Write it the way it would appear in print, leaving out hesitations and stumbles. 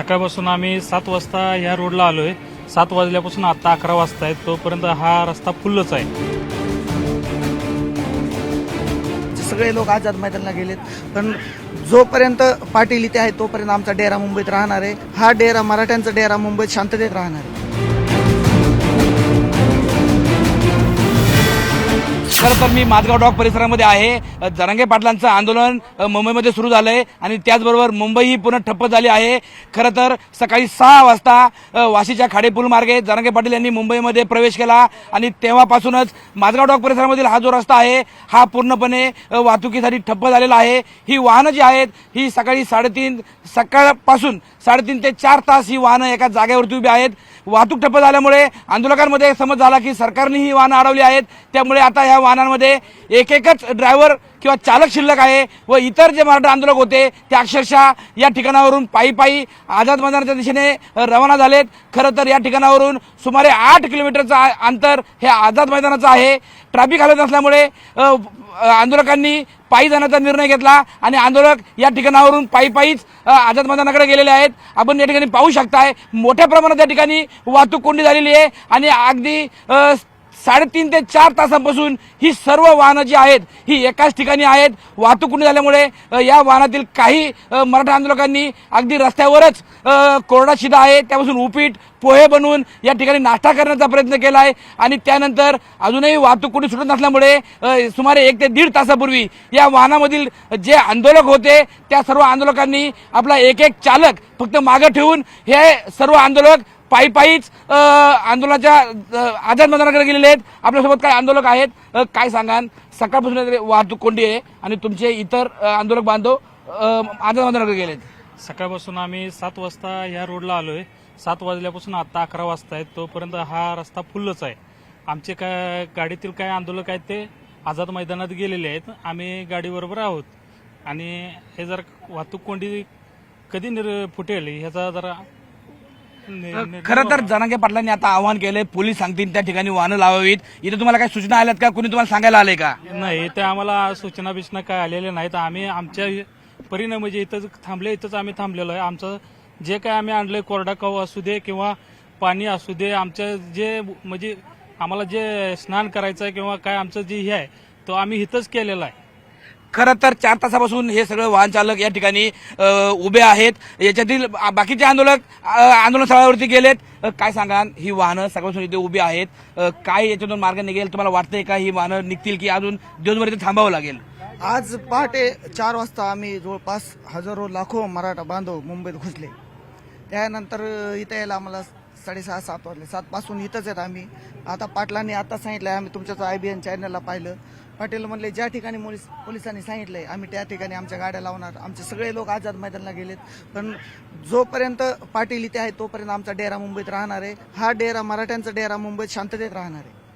सकाळपासून आम्ही 7 वाजता ह्या रोडला आलोय. 7 वाजल्यापासून आता 11 वाजता आहे, तोपर्यंत हा रस्ता फुल्लच आहे. सगळे लोक आझाद मैदानाला गेलेत, पण जोपर्यंत पाटील इथे आहे तोपर्यंत आमचा डेरा मुंबईत राहणार आहे. हा डेरा मराठ्यांचा डेरा मुंबईत शांततेत राहणार आहे. खरं तर मी माझगाव डॉक परिसरामध्ये आहे. जरांगे पाटलांचं आंदोलन मुंबईमध्ये सुरू झालंय आणि त्याचबरोबर मुंबई ही पुन्हा ठप्प झाली आहे. खरं तर सकाळी 6 वाजता वाशीच्या खाडेपूल मार्गे जरांगे पाटील यांनी मुंबईमध्ये प्रवेश केला आणि तेव्हापासूनच माझगाव डॉक परिसरामधील हा जो रस्ता आहे हा पूर्णपणे वाहतुकीसाठी ठप्प झालेला आहे. ही वाहनं जी आहेत ही सकाळपासून 3.5 ते 4 तास ही वाहनं एका जागेवरती उभी आहेत. वाहतूक ठप्प झाल्यामुळे आंदोलकांमध्ये समज झाला की सरकारने ही वाहनं अडवली आहेत. त्यामुळे आता ह्या वाहनांमध्ये एकच ड्रायव्हर किंवा चालक शिल्लक आहे व इतर जे मराठा आंदोलक होते ते अक्षरशः या ठिकाणावरून पायी आझाद मैदानाच्या दिशेने रवाना झालेत. खरं तर या ठिकाणावरून सुमारे 8 किलोमीटरचं अंतर हे आझाद मैदानाचं आहे. ट्रॅफिक हालत नसल्यामुळे आंदोलकांनी पायी जाण्याचा निर्णय घेतला आणि आंदोलक या ठिकाणावरून पायीच आझाद मैदानाकडे गेलेले आहेत. आपण या ठिकाणी पाहू शकताय मोठ्या प्रमाणात या ठिकाणी वाहतूक कोंडी झालेली आहे आणि अगदी 3.5 ते 4 तासांपासून ही सर्व वाहनं जी आहेत ही एकाच ठिकाणी आहेत. वाहतूक कोंडी झाल्यामुळे या वाहनातील काही मराठा आंदोलकांनी अगदी रस्त्यावरच कोरडा शिधा आहे त्यापासून उपीट पोहे बनवून या ठिकाणी नाश्ता करण्याचा प्रयत्न केला आहे आणि त्यानंतर अजूनही वाहतूक कोणी सुटत नसल्यामुळे सुमारे 1 ते 1.5 तासापूर्वी या वाहनामधील जे आंदोलक होते त्या सर्व आंदोलकांनी आपला एक चालक फक्त मागे ठेवून हे सर्व आंदोलक पायीच आंदोलनाच्या आझाद मैदानाकडे गेलेले आहेत. आपल्यासोबत काही आंदोलक आहेत. काय सांगाल, सकाळपासून वाहतूक कोंडी आहे आणि तुमचे इतर आंदोलक बांधव आझाद मैदानाकडे गेलेत? सकाळपासून आम्ही 7 वाजता ह्या रोडला आलोय. 7 वाजल्यापासून आता 11 वाजता आहे, तोपर्यंत हा रस्ता फुल्लच आहे. आमचे काय गाडीतील काही आंदोलक आहेत ते आझाद मैदानात गेलेले आहेत. आम्ही गाडीबरोबर आहोत आणि हे जर वाहतूक कोंडी कधी फुटेल ह्याचा जरा खरं तर जरांगे पाटलांनी आता आवाहन केलंय, पोलीस सांगतील त्या ठिकाणी वाहनं लावावीत. इथे तुम्हाला काही सूचना आल्यात का? कुणी तुम्हाला सांगायला आलंय का? नाही, ते आम्हाला सूचना बिचना काय आलेल्या नाहीत. आम्ही आमच्या परीने म्हणजे इथंच आम्ही थांबलेलो आहे. आमचं जे काय आम्ही आणलंय कोरडा काव असू दे किंवा पाणी असू दे, आमचं जे म्हणजे आम्हाला जे स्नान करायचं आहे किंवा काय आमचं जे हे आहे तो आम्ही इथंच केलेला आहे. खरं तर 4 तासापासून हे सगळे वाहन चालक या ठिकाणी उभे आहेत. याच्यातील बाकीचे आंदोलक आंदोलन स्थळावरती गेलेत. काय सांगा, ही वाहनं सकाळपासून इथे उभी आहेत, काय याच्यातून मार्ग निघेल? तुम्हाला वाटतंय का ही वाहनं निघतील की अजून दिवसभर इथे थांबावं लागेल? आज पहाटे 4 वाजता आम्ही जवळपास हजारो लाखो मराठा बांधव मुंबईत घुसले. त्यानंतर इथे यायला आम्हाला 6:30-7 वाजले. 7 पासून इथंच आहेत आम्ही. आता पाटलांनी आता सांगितलंय, आम्ही तुमच्याच IBN चॅनलला पाहिलं, पाटील म्हणले ज्या ठिकाणी पोलिसांनी सांगितलंय आम्ही त्या ठिकाणी आमच्या गाड्या लावणार. आमचे सगळे लोक आझाद मैदानाला गेलेत, पण जोपर्यंत पाटील इथे आहे तोपर्यंत आमचा डेरा मुंबईत राहणार आहे. हा डेरा मराठ्यांचा डेरा मुंबईत शांततेत राहणार आहे.